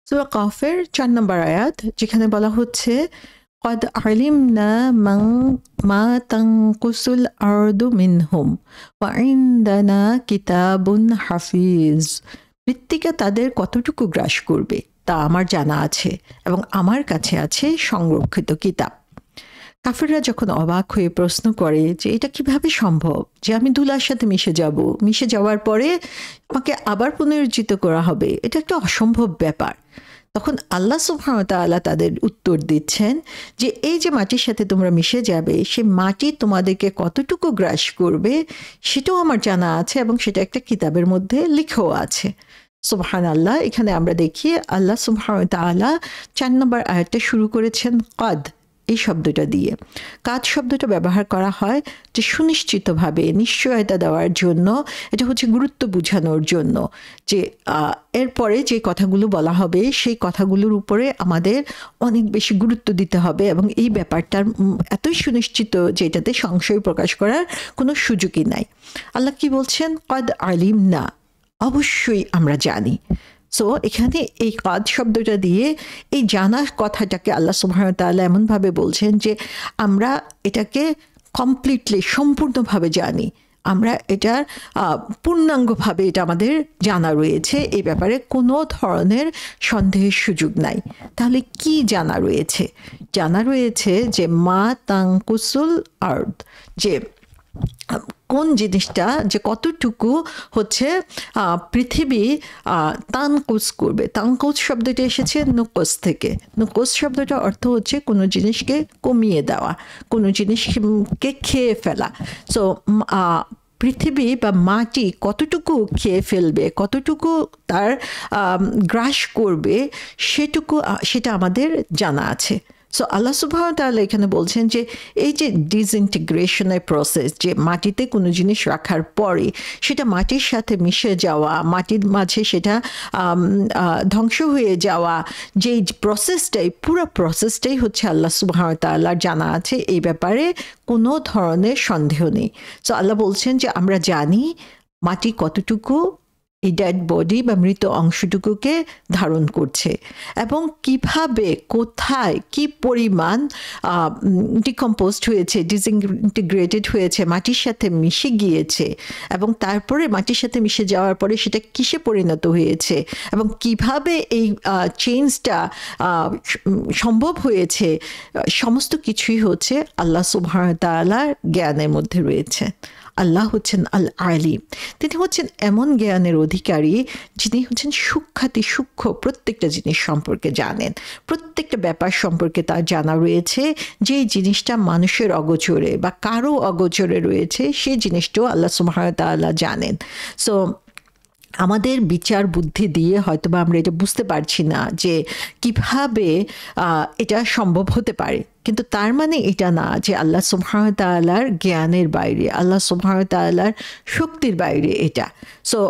সূরা কফের ৪ নম্বর আয়াত, যেখানে বলা হচ্ছে قد علمنا ما تنقص الأرض منهم وعندنا كتاب حفيظ। মৃত্তিকা তাদের কতটুকু গ্রাস করবে তা আমার জানা আছে এবং আমার কাছে আছে সংরক্ষিত কিতাব। কাফেররা যখন অবাক হয়ে প্রশ্ন করে যে এটা কিভাবে সম্ভব যে আমি ধুলার সাথে মিশে যাব, মিশে যাওয়ার পরে আমাকে আবার পুনরুজ্জীবিত করা হবে, এটা একটা অসম্ভব ব্যাপার, তখন আল্লাহ সুবহানাহু ওয়া তাআলা তাদের উত্তর দিচ্ছেন যে এই যে মাটির সাথে তোমরা মিশে যাবে, সে মাটি তোমাদেরকে কতটুকু গ্রাস করবে সেটাও আমার জানা আছে এবং সেটা একটা কিতাবের মধ্যে লিখেও আছে। সুবহানাল্লাহ। এখানে আমরা দেখি আল্লাহ সুবহানাহু ওয়া তাআলা ৪ নম্বর আয়াতটা শুরু করেছেন কদ এই শব্দটা দিয়ে। কাদ শব্দটা ব্যবহার করা হয় যে সুনিশ্চিতভাবে নিশ্চয়তা দেওয়ার জন্য, এটা হচ্ছে গুরুত্ব বোঝানোর জন্য যে এরপরে যে কথাগুলো বলা হবে সেই কথাগুলোর উপরে আমাদের অনেক বেশি গুরুত্ব দিতে হবে এবং এই ব্যাপারটার এতই সুনিশ্চিত যে এটাতে সংশয় প্রকাশ করার কোনো সুযোগই নাই। আল্লাহ কি বলছেন? কদ আলিম না, অবশ্যই আমরা জানি। সো এখানে এই কাদ শব্দটা দিয়ে এই জানার কথাটাকে আল্লাহ সুবহানাহু ওয়া তাআলা এমনভাবে বলছেন যে আমরা এটাকে কমপ্লিটলি সম্পূর্ণভাবে জানি, আমরা এটার পূর্ণাঙ্গভাবে এটা আমাদের জানা রয়েছে, এই ব্যাপারে কোনো ধরনের সন্দেহের সুযোগ নাই। তাহলে কি জানা রয়েছে? জানা রয়েছে যে মা তাংকুসুল আর্দ, যে কোন জিনিসটা যে কতটুকু হচ্ছে পৃথিবী তানকুস করবে। তানকুস শব্দটা এসেছে নুকস থেকে। নুকস শব্দটা অর্থ হচ্ছে কোনো জিনিসকে কমিয়ে দেওয়া, কোনো জিনিসকে খেয়ে ফেলা। সো পৃথিবী বা মাটি কতটুকু খেয়ে ফেলবে, কতটুকু তার গ্রাস করবে, সেটা আমাদের জানা আছে। সো আল্লাহ সুবহানাহু ওয়া তাআলা এখানে বলছেন যে এই যে ডিসইন্টিগ্রেশনের প্রসেস, যে মাটিতে কোনো জিনিস রাখার পরে সেটা মাটির সাথে মিশে যাওয়া, মাটির মাঝে সেটা ধ্বংস হয়ে যাওয়া, যেই প্রসেসটাই, পুরো প্রসেসটাই হচ্ছে আল্লাহ সুবহানাহু ওয়া তাআলার জানা আছে, এই ব্যাপারে কোনো ধরনের সন্দেহ নেই। সো আল্লাহ বলছেন যে আমরা জানি মাটি কতটুকু এই ডেড বডি বা মৃত অংশটুকুকে ধারণ করছে এবং কিভাবে, কোথায়, কি পরিমাণ ডিকম্পোজড হয়েছে, ডিসইন্টিগ্রেটেড হয়েছে, মাটির সাথে মিশে গিয়েছে এবং তারপরে মাটির সাথে মিশে যাওয়ার পরে সেটা কিসে পরিণত হয়েছে এবং কিভাবে এই চেঞ্জটা সম্ভব হয়েছে, সমস্ত কিছুই হচ্ছে আল্লাহ সুবহানাহু ওয়া তাআলার জ্ঞানের মধ্যে রয়েছে। আল্লাহ হচ্ছেন আল আলিম, তিনি হচ্ছেন এমন জ্ঞানের অধিকারী যিনি হচ্ছেন সূক্ষ্মাতি সূক্ষ্ম প্রত্যেকটা জিনিস সম্পর্কে জানেন, প্রত্যেকটা ব্যাপার সম্পর্কে তার জানা রয়েছে। যে জিনিসটা মানুষের অগোচরে বা কারো অগোচরে রয়েছে সেই জিনিসটাও আল্লাহ সুবহানাহু ওয়া তাআলা জানেন। সো আমাদের বিচার বুদ্ধি দিয়ে হয়তোবা আমরা এটা বুঝতে পারছি না যে কিভাবে এটা সম্ভব হতে পারে, কিন্তু তার মানে এটা না যে আল্লাহ সুবহানাহু ওয়া তাআলার জ্ঞানের বাইরে, আল্লাহ সুবহানাহু ওয়া তাআলার শক্তির বাইরে এটা। সো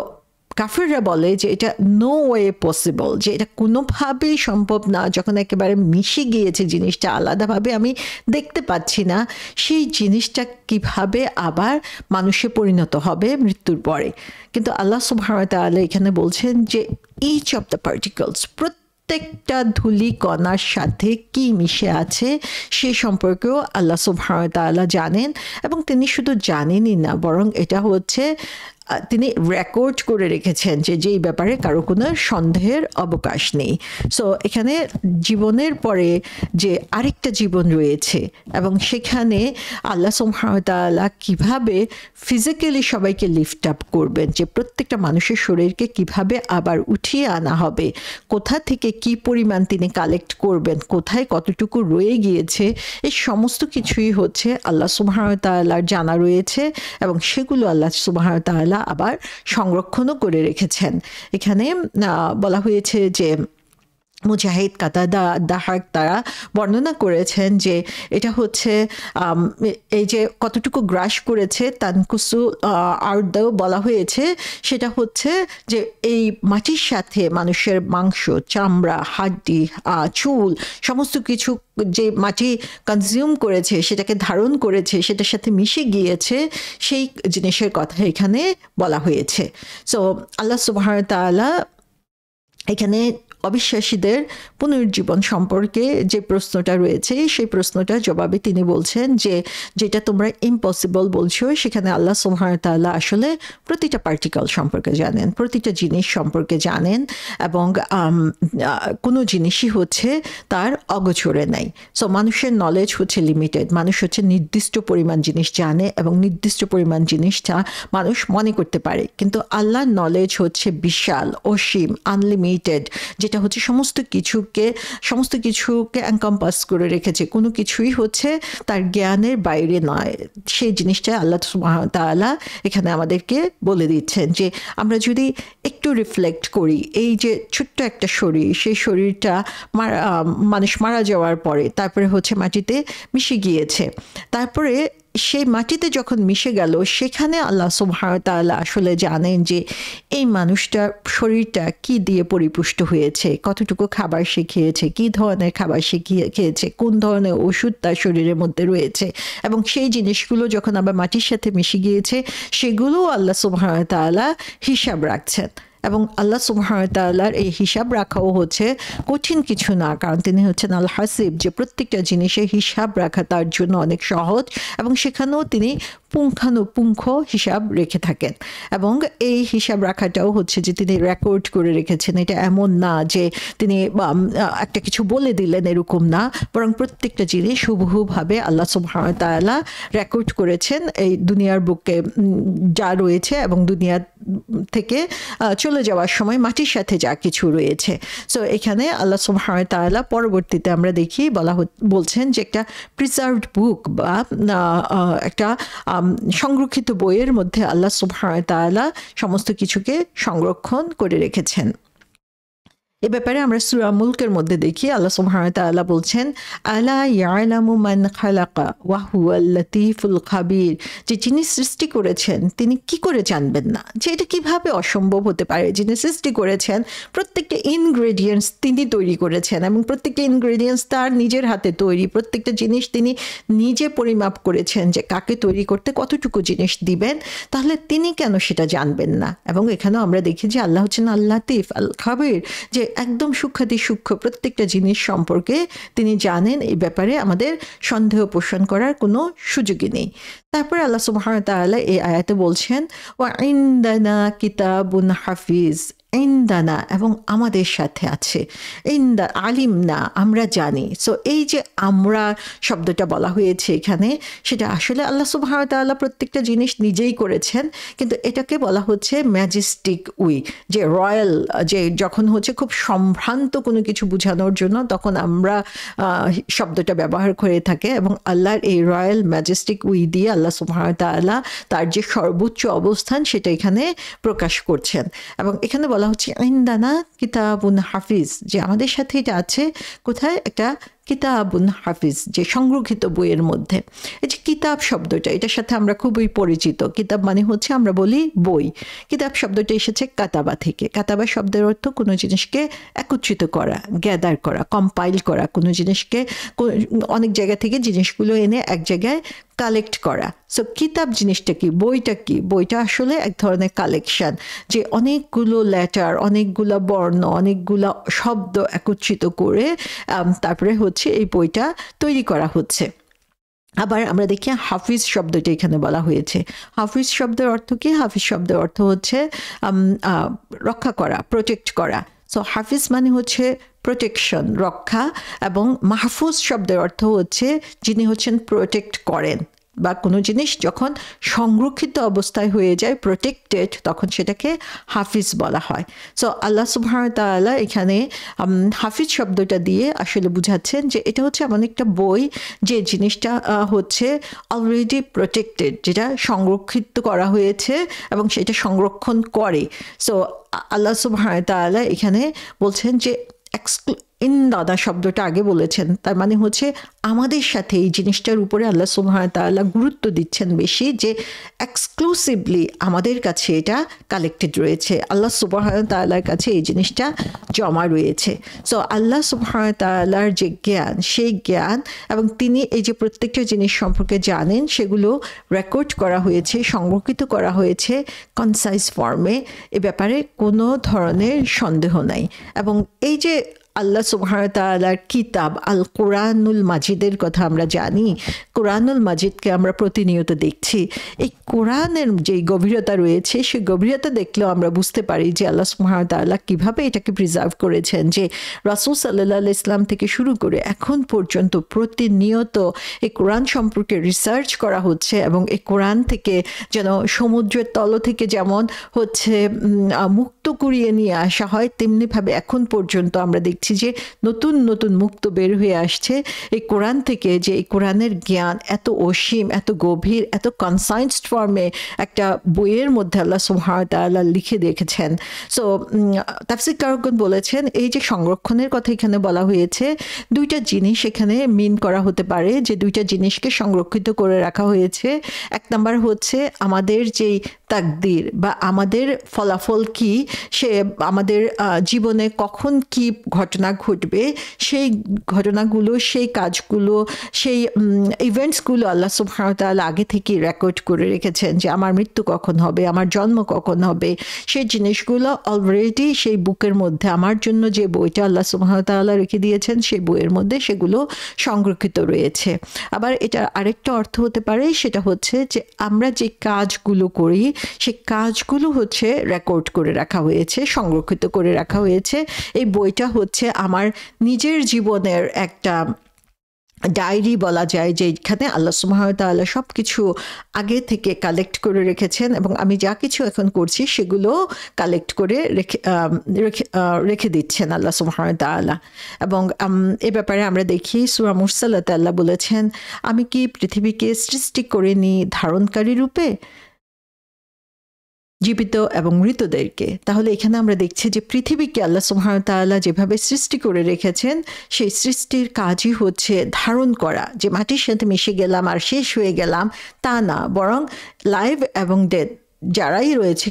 কাফিররা বলে যে এটা নো ওয়ে পসিবল, যে এটা কোনোভাবেই সম্ভব না, যখন একেবারে মিশে গিয়েছে জিনিসটা, আলাদাভাবে আমি দেখতে পাচ্ছি না সেই জিনিসটা কিভাবে আবার মানুষে পরিণত হবে মৃত্যুর পরে। কিন্তু আল্লাহ সুবহানাহু ওয়া তাআলা এখানে বলছেন যে ইচ অফ দ্য পার্টিকলস, প্রত্যেকটা ধূলি কণার সাথে কি মিশে আছে সে সম্পর্কেও আল্লাহ সুবহানাহু ওয়া তাআলা জানেন এবং তিনি শুধু জানেনই না, বরং এটা হচ্ছে তিনি রেকর্ড করে রেখেছেন যে যেই ব্যাপারে কারো কোনো সন্দেহের অবকাশ নেই। সো এখানে জীবনের পরে যে আরেকটা জীবন রয়েছে এবং সেখানে আল্লাহ সুবহানাহু ওয়া তাআলা কিভাবে ফিজিক্যালি সবাইকে লিফট আপ করবেন, যে প্রত্যেকটা মানুষের শরীরকে কিভাবে আবার উঠিয়ে আনা হবে, কোথা থেকে কি পরিমাণ তিনি কালেক্ট করবেন, কোথায় কতটুকু রয়ে গিয়েছে, এই সমস্ত কিছুই হচ্ছে আল্লাহ সুবহানাহু ওয়া তাআলার জানা রয়েছে এবং সেগুলো আল্লাহ সুবহানাহু ওয়া তাআলা আবার সংরক্ষণও করে রেখেছেন। এখানে বলা হয়েছে যে মুজাহিদ, কাতাদা, দাহাক তারা বর্ণনা করেছেন যে এটা হচ্ছে এই যে কতটুকু গ্রাস করেছে, তানকুসু আর্দাও বলা হয়েছে, সেটা হচ্ছে যে এই মাটির সাথে মানুষের মাংস, চামড়া, হাড্ডি, চুল, সমস্ত কিছু যে মাটি কনজিউম করেছে, সেটাকে ধারণ করেছে, সেটার সাথে মিশে গিয়েছে, সেই জিনিসের কথা এখানে বলা হয়েছে। সো আল্লাহ সুবহানাহু ওয়া তাআলা এখানে অবিশ্বাসীদের পুনর্জীবন সম্পর্কে যে প্রশ্নটা রয়েছে সেই প্রশ্নটার জবাবে তিনি বলছেন যে যেটা তোমরা ইম্পসিবল বলছো সেখানে আল্লাহ সুবহানাহু ওয়া তাআলা আসলে প্রতিটা পার্টিকেল সম্পর্কে জানেন, প্রতিটা জিনিস সম্পর্কে জানেন, এবং কোনো জিনিসই হচ্ছে তার অগোচরে নাই। সো মানুষের নলেজ হচ্ছে লিমিটেড, মানুষ হচ্ছে নির্দিষ্ট পরিমাণ জিনিস জানে এবং নির্দিষ্ট পরিমাণ জিনিসটা মানুষ মনে করতে পারে, কিন্তু আল্লাহর নলেজ হচ্ছে বিশাল, অসীম, আনলিমিটেড, যেটা হচ্ছে সমস্ত কিছুকে এনকম্পাস করে রেখেছে, কোনো কিছুই হচ্ছে তার জ্ঞানের বাইরে নয়। সেই জিনিসটা আল্লাহ সুবহানাহু ওয়া তাআলা এখানে আমাদেরকে বলে দিচ্ছেন যে আমরা যদি একটু রিফ্লেক্ট করি, এই যে ছোট্ট একটা শরীর, সেই শরীরটা মানুষ মারা যাওয়ার পরে তারপরে হচ্ছে মাটিতে মিশে গিয়েছে, তারপরে সেই মাটিতে যখন মিশে গেল সেখানে আল্লাহ সুবহানাহু ওয়া তাআলা আসলে জানেন যে এই মানুষটার শরীরটা কি দিয়ে পরিপুষ্ট হয়েছে, কতটুকু খাবার সে খেয়েছে, কী ধরনের খাবার সে খেয়েছে, কোন ধরনের ওষুধ তার শরীরের মধ্যে রয়েছে, এবং সেই জিনিসগুলো যখন আবার মাটির সাথে মিশে গিয়েছে সেগুলোও আল্লাহ সুবহানাহু ওয়া তাআলা হিসাব রাখছেন। এবং আল্লাহ সুবহানাহু ওয়া তাআলার এই হিসাব রাখাও হচ্ছে কঠিন কিছু না, কারণ তিনি হচ্ছেন আল হাসিব, যে প্রত্যেকটা জিনিসের হিসাব রাখা তার জন্য অনেক সহজ, এবং সেখানেও তিনি পুঙ্খানুপুঙ্খ হিসাব রেখে থাকেন। এবং এই হিসাব রাখাটাও হচ্ছে যে তিনি রেকর্ড করে রেখেছেন, এটা এমন না যে তিনি একটা কিছু বলে দিলেন, এরকম না, বরং প্রত্যেকটা জিনিস হুবহুভাবে আল্লাহ সুবহানাহু ওয়া তাআলা রেকর্ড করেছেন এই দুনিয়ার বুকে যা রয়েছে এবং দুনিয়া থেকে চলে যাওয়ার সময় মাটির সাথে যা কিছু রয়েছে। সো এখানে আল্লাহ সুবহানাহু ওয়া তাআলা পরবর্তীতে আমরা দেখি বলছেন যে একটা প্রিজার্ভড বুক বা একটা সংরক্ষিত বইয়ের মধ্যে আল্লাহ সুবহানাহু ওয়া তাআলা সমস্ত কিছুকে সংরক্ষণ করে রেখেছেন। এ ব্যাপারে আমরা সূরা মুলকের মধ্যে দেখি আল্লাহ সুবহানাহু ওয়া তাআলা বলছেন আলা ইয়ালামু মান খালাকা ওয়া হুয়াল লাতীফুল খাবীর, যে যিনি সৃষ্টি করেছেন তিনি কি করে জানবেন না, যে এটা কিভাবে অসম্ভব হতে পারে। যিনি সৃষ্টি করেছেন প্রত্যেকটা ইনগ্রেডিয়েন্টস তিনি তৈরি করেছেন এবং প্রত্যেকটা ইনগ্রেডিয়েন্টস তার নিজের হাতে তৈরি, প্রত্যেকটা জিনিস তিনি নিজে পরিমাপ করেছেন যে কাকে তৈরি করতে কতটুকু জিনিস দিবেন, তাহলে তিনি কেন সেটা জানবেন না। এবং এখানেও আমরা দেখি যে আল্লাহ হচ্ছেন আল লাতীফ আল খাবীর, যে একদম সূক্ষ্মাতি সূক্ষ্ম প্রত্যেকটা জিনিস সম্পর্কে তিনি জানেন, এই ব্যাপারে আমাদের সন্দেহ পোষণ করার কোনো সুযোগই নেই। তারপরে আল্লাহ সুবহানাহু ওয়া তাআলা এই আয়াতে বলছেন ওয়া ইনদানা কিতাবুন হাফিজ, ইনদানা এবং আমাদের সাথে আছে, ইন্দা আলিম না আমরা জানি। সো এই যে আমরা শব্দটা বলা হয়েছে এখানে, সেটা আসলে আল্লাহ সুবহানাহু ওয়া তাআলা প্রত্যেকটা জিনিস নিজেই করেছেন, কিন্তু এটাকে বলা হচ্ছে ম্যাজেস্টিক উই, যে রয়্যাল, যে যখন হচ্ছে খুব সম্ভ্রান্ত কোনো কিছু বোঝানোর জন্য তখন আমরা শব্দটা ব্যবহার করে থাকে, এবং আল্লাহর এই রয়্যাল ম্যাজেস্টিক উই দিয়ে আল্লাহ সুবহানাহু ওয়া তাআলা তার যে সর্বোচ্চ অবস্থান সেটা এখানে প্রকাশ করছেন। এবং এখানে বলা হচ্ছে ইনদানা কিতাবুন হাফিজ, যে আমাদের সাথে এটা আছে কোথায়, একটা কিতাবুন হাফিজ, যে সংরক্ষিত বইয়ের মধ্যে। এই যে কিতাব শব্দটা, এটার সাথে আমরা খুবই পরিচিত। কিতাব মানে হচ্ছে আমরা বলি বই, কিতাব শব্দটা এসেছে কাতাবা থেকে। কাতাবা শব্দের অর্থ কোনো জিনিসকে একত্রিত করা, গ্যাদার করা, কম্পাইল করা, কোনো জিনিসকে অনেক জায়গা থেকে জিনিসগুলো এনে এক জায়গায় কালেক্ট করা। সো কিতাব জিনিসটা কি, বইটা কি, বইটা আসলে এক ধরনের কালেকশন, যে অনেকগুলো লেটার, অনেকগুলো বর্ণ, অনেকগুলো শব্দ একত্রিত করে তারপরে হচ্ছে এই বইটা তৈরি করা হচ্ছে। আবার আমরা দেখি হাফিজ শব্দটা এখানে বলা হয়েছে। হাফিজ শব্দের অর্থ কি? হাফিজ শব্দের অর্থ হচ্ছে রক্ষা করা, প্রোটেক্ট করা। সো হাফিজ মানে হচ্ছে প্রোটেকশন, রক্ষা, এবং মাহফুজ শব্দের অর্থ হচ্ছে যিনি হচ্ছেন প্রোটেক্ট করেন, বা কোনো জিনিস যখন সংরক্ষিত অবস্থায় হয়ে যায়, প্রোটেক্টেড, তখন সেটাকে হাফিজ বলা হয়। সো আল্লাহ সুবহানাহু ওয়া তাআলা এখানে হাফিজ শব্দটা দিয়ে আসলে বুঝাচ্ছেন যে এটা হচ্ছে এমন একটা বই যে জিনিসটা হচ্ছে অলরেডি প্রোটেক্টেড, যেটা সংরক্ষিত করা হয়েছে এবং সেটা সংরক্ষণ করে। সো আল্লাহ সুবহানাহু ওয়া তাআলা এখানে বলছেন যে ইন্দানা শব্দটা আগে বলেছেন, তার মানে হচ্ছে আমাদের সাথে এই জিনিসটার উপরে আল্লাহ সুবহানাহু ওয়া তাআলা গুরুত্ব দিচ্ছেন বেশি, যে এক্সক্লুসিভলি আমাদের কাছে এটা কালেক্টেড রয়েছে, আল্লাহ সুবহানাহু ওয়া তাআলার কাছে এই জিনিসটা জমা রয়েছে। সো আল্লাহ সুবহানাহু ওয়া তাআলার যে জ্ঞান, সেই জ্ঞান এবং তিনি এই যে প্রত্যেকটা জিনিস সম্পর্কে জানেন, সেগুলো রেকর্ড করা হয়েছে, সংরক্ষিত করা হয়েছে কনসাইজ ফর্মে, এ ব্যাপারে কোনো ধরনের সন্দেহ নাই। এবং এই যে আল্লাহ সুবহানাহু ওয়া তাআলার কিতাব আল কোরআনুল মাজিদের কথা আমরা জানি, কোরআনুল মাজিদকে আমরা প্রতিনিয়ত দেখছি, এই কোরআনের যে গভীরতা রয়েছে, সেই গভীরতা দেখলেও আমরা বুঝতে পারি যে আল্লাহ সুবহানাহু ওয়া তাআলা কীভাবে এটাকে প্রিজার্ভ করেছেন, যে রাসূল সাল্লাল্লাহু আলাইহি ইসলাম থেকে শুরু করে এখন পর্যন্ত প্রতিনিয়ত এই কোরআন সম্পর্কে রিসার্চ করা হচ্ছে, এবং এই কোরআন থেকে যেন সমুদ্রের তল থেকে যেমন হচ্ছে মুক্ত কুড়িয়ে নিয়ে আসা হয়, তেমনিভাবে এখন পর্যন্ত আমরা দেখছি যে নতুন নতুন মুক্ত বের হয়ে আসছে এই কোরআন থেকে, যে এই কোরআনের জ্ঞান এত অসীম, এত গভীর, এত কনসাইজড ফর্মে একটা বইয়ের মধ্যে আল্লাহ সুবহানাহু ওয়া তাআলা লিখে রেখেছেন। সো তাফসীরকারগণ বলেছেন এই যে সংরক্ষণের কথা এখানে বলা হয়েছে, দুইটা জিনিস এখানে মিন করা হতে পারে, যে দুইটা জিনিসকে সংরক্ষিত করে রাখা হয়েছে। এক নাম্বার হচ্ছে আমাদের যেই তাকদির বা আমাদের ফলাফল কি, সে আমাদের জীবনে কখন কি ঘটনা ঘটবে, সেই ঘটনাগুলো, সেই কাজগুলো, সেই ইভেন্টসগুলো আল্লাহ সুবহানাহু ওয়া তাআলা আগে থেকে রেকর্ড করে রেখেছেন, যে আমার মৃত্যু কখন হবে, আমার জন্ম কখন হবে, সেই জিনিসগুলো অলরেডি সেই বুকের মধ্যে, আমার জন্য যে বইটা আল্লাহ সুবহানাহু ওয়া তাআলা রেখে দিয়েছেন সেই বইয়ের মধ্যে সেগুলো সংরক্ষিত রয়েছে। আবার এটা আরেকটা অর্থ হতে পারে, সেটা হচ্ছে যে আমরা যে কাজগুলো করি সেই কাজগুলো হচ্ছে রেকর্ড করে রাখা হয়েছে, সংরক্ষিত করে রাখা হয়েছে। এই বইটা হচ্ছে আমার নিজের জীবনের একটা ডায়েরি বলা যায়, যে এখানে আল্লাহ সুবহানাহু ওয়া তাআলা সব কিছু আগে থেকে কালেক্ট করে রেখেছেন, এবং আমি যা কিছু এখন করছি সেগুলো কালেক্ট করে রেখে দিচ্ছেন আল্লাহ সুবহানাহু ওয়া তাআলা। এবং এ ব্যাপারে আমরা দেখি সূরা মুরসালাতে আল্লাহ বলেছেন, আমি কি পৃথিবীকে সৃষ্টি করিনি ধারণকারী রূপে, জীবিত এবং মৃতদেরকে। তাহলে এখানে আমরা দেখছি যে পৃথিবীকে আল্লাহ সুবহানাহু ওয়া তাআলা যেভাবে সৃষ্টি করে রেখেছেন, সেই সৃষ্টির কাজই হচ্ছে ধারণ করা, যে মাটির সাথে মিশে গেলাম আর শেষ হয়ে গেলাম তা না, বরং লাইভ এবং ডেথ যারাই রয়েছে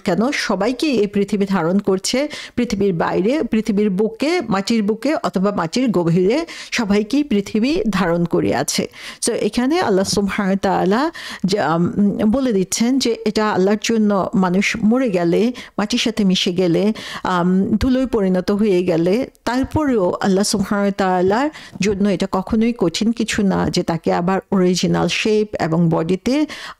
কেন সবাইকে এই পৃথিবী ধারণ করছে, পৃথিবীর বাইরে, পৃথিবীর বুকে, মাটির বুকে অথবা মাটির গভীরে সবাইকেই পৃথিবী ধারণ করে আছে। সো এখানে আল্লাহ সুবহানাহু ওয়া তাআলা বলে দিচ্ছেন যে এটা আল্লাহর জন্য, মানুষ মরে গেলে, মাটির সাথে মিশে গেলে, ধুলোয় পরিণত হয়ে গেলে, তারপরেও আল্লাহ সুবহানাহু ওয়া তাআলার জন্য এটা কখনোই কঠিন কিছু না যে তাকে আবার অরিজিনাল শেপ এবং বডিতে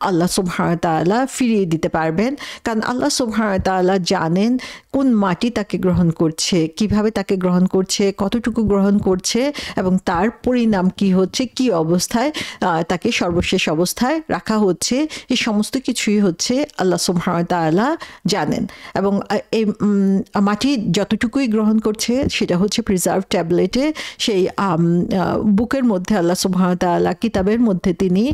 আল্লাহ সুবহানাহু ওয়া তাআলা ফিরিয়ে দিতে পারবেন। কারণ আল্লাহ সুবহানাহু ওয়া তাআলা জানেন কোন মাটি তাকে গ্রহণ করছে, কিভাবে তাকে গ্রহণ করছে, কতটুকু গ্রহণ করছে, এবং তার পরিণাম কি হচ্ছে, কি অবস্থায় তাকে সর্বশেষ অবস্থায় রাখা হচ্ছে, এই সমস্ত কিছুই হচ্ছে আল্লাহ সুবহানাহু ওয়া তাআলা জানেন। এবং এই মাটি যতটুকুই গ্রহণ করছে সেটা হচ্ছে প্রিজার্ভ ট্যাবলেটে, সেই বুকের মধ্যে আল্লাহ সুবহানাহু ওয়া তাআলা কিতাবের মধ্যে তিনি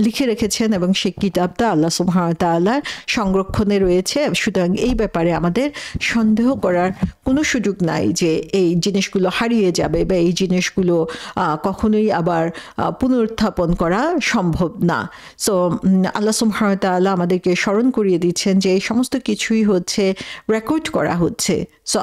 লিখে রেখেছেন, এবং সেই কিতাবটা আল্লাহ সুবহানাহু ওয়া তাআলার সংরক্ষণে রয়েছে। সুতরাং এই ব্যাপারে আমাদের সন্দেহ করার কোনো সুযোগ নাই যে এই জিনিসগুলো হারিয়ে যাবে বা এই জিনিসগুলো কখনোই আবার পুনরুত্থাপন করা সম্ভব না। সো আল্লাহ সুবহানাহু ওয়া তাআলা আমাদেরকে স্মরণ করিয়ে দিচ্ছেন যে এই সমস্ত কিছুই হচ্ছে রেকর্ড করা হচ্ছে। সো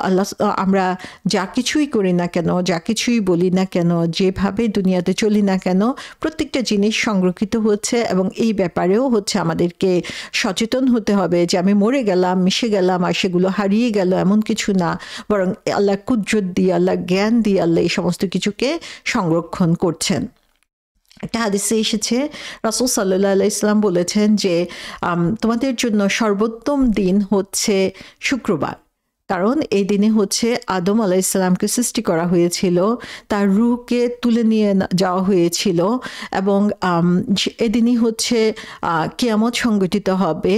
আমরা যা কিছুই করি না কেন, যা কিছুই বলি না কেন, যেভাবে দুনিয়াতে চলি না কেন, প্রত্যেকটা জিনিস সংরক্ষিত হচ্ছে, এবং এই ব্যাপারেও হচ্ছে আমাদেরকে সচেতন হতে হবে যে আমি মরে গেলাম, মিশে গেলাম আর সেগুলো হারিয়ে গেল, এমন কিছু না, বরং আল্লাহ কুদরত দিয়ে, আল্লাহ জ্ঞান দিয়ে আল্লাহ এই সমস্ত কিছুকে সংরক্ষণ করছেন। একটা হাদিসে এসেছে, রাসূল সাল্লাল্লাহু আলাইহি ওয়াসাল্লাম বলেছেন যে তোমাদের জন্য সর্বোত্তম দিন হচ্ছে শুক্রবার, কারণ এই দিনে হচ্ছে আদম আলাইহিস সালামকে সৃষ্টি করা হয়েছিল, তার রূহকে তুলে নিয়ে যাওয়া হয়েছিল, এবং এদিনই হচ্ছে কিয়ামত সংগঠিত হবে,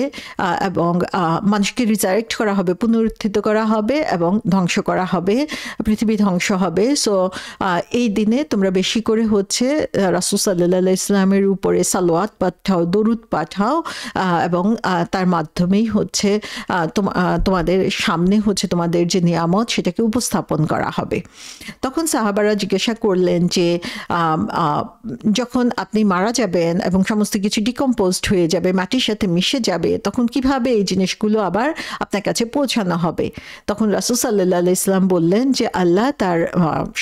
এবং মানুষকে রিজারেক্ট করা হবে, পুনরুত্থিত করা হবে, এবং ধ্বংস করা হবে, পৃথিবী ধ্বংস হবে। সো এই দিনে তোমরা বেশি করে হচ্ছে রাসূল সাল্লাল্লাহু আলাইহি ওয়াসাল্লামের উপরে সালাওয়াত পাঠাও, দরুদ পাঠাও, এবং তার মাধ্যমেই হচ্ছে তোমাদের সামনে হচ্ছে তোমাদের যে নিয়ামত সেটাকে উপস্থাপন করা হবে। তখন সাহাবারা জিজ্ঞাসা করলেন যে যখন আপনি মারা যাবেন এবং সমস্ত কিছু ডিকম্পোজড হয়ে যাবে, মাটির সাথে মিশে যাবে, তখন কিভাবে এই জিনিসগুলো আবার আপনার কাছে পৌঁছানো হবে? তখন রাসূল সাল্লাল্লাহু আলাইহি ওয়াসাল্লাম বললেন যে আল্লাহ তার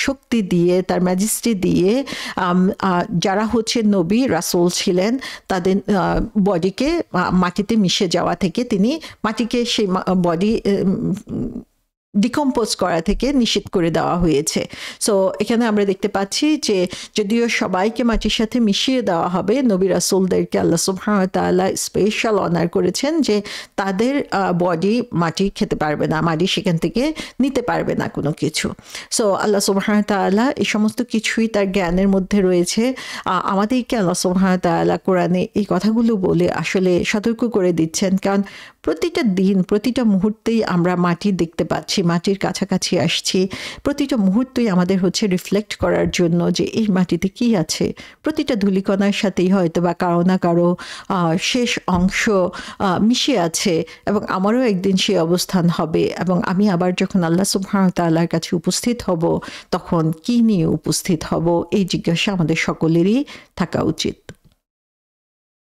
শক্তি দিয়ে, তার ম্যাজিস্ট্রি দিয়ে যারা হচ্ছে নবী রাসূল ছিলেন তাদের বডিকে মাটিতে মিশে যাওয়া থেকে তিনি মাটিকে সেই বডি ডিকম্পোজ করা থেকে নিষেধ করে দেওয়া হয়েছে। সো এখানে আমরা দেখতে পাচ্ছি যে যদিও সবাইকে মাটির সাথে মিশিয়ে দেওয়া হবে, নবী রাসূলদেরকে আল্লাহ সুবহানাহু ওয়া তাআলা স্পেশাল অনার করেছেন যে তাদের বডি মাটি খেতে পারবে না, মাটি সেখান থেকে নিতে পারবে না কোনো কিছু। সো আল্লাহ সুবহানাহু ওয়া তাআলা এই সমস্ত কিছুই তার জ্ঞানের মধ্যে রয়েছে। আমাদেরকে আল্লাহ সুবহানাহু ওয়া তাআলা কোরআনে এই কথাগুলো বলে আসলে সতর্ক করে দিচ্ছেন, কারণ প্রতিটা দিন প্রতিটা মুহূর্তেই আমরা মাটি দেখতে পাচ্ছি, মাটির কাছাকাছি আসছি। প্রতিটা মুহূর্তেই আমাদের হচ্ছে রিফ্লেক্ট করার জন্য যে এই মাটিতে কি আছে। প্রতিটা ধূলিকণার সাথেই হয়তো বা কারো না কারো শেষ অংশ মিশে আছে, এবং আমারও একদিন সেই অবস্থান হবে, এবং আমি আবার যখন আল্লাহ সুবহানাহু ওয়া তাআলার কাছে উপস্থিত হব তখন কি নিয়ে উপস্থিত হব, এই জিজ্ঞাসা আমাদের সকলেরই থাকা উচিত।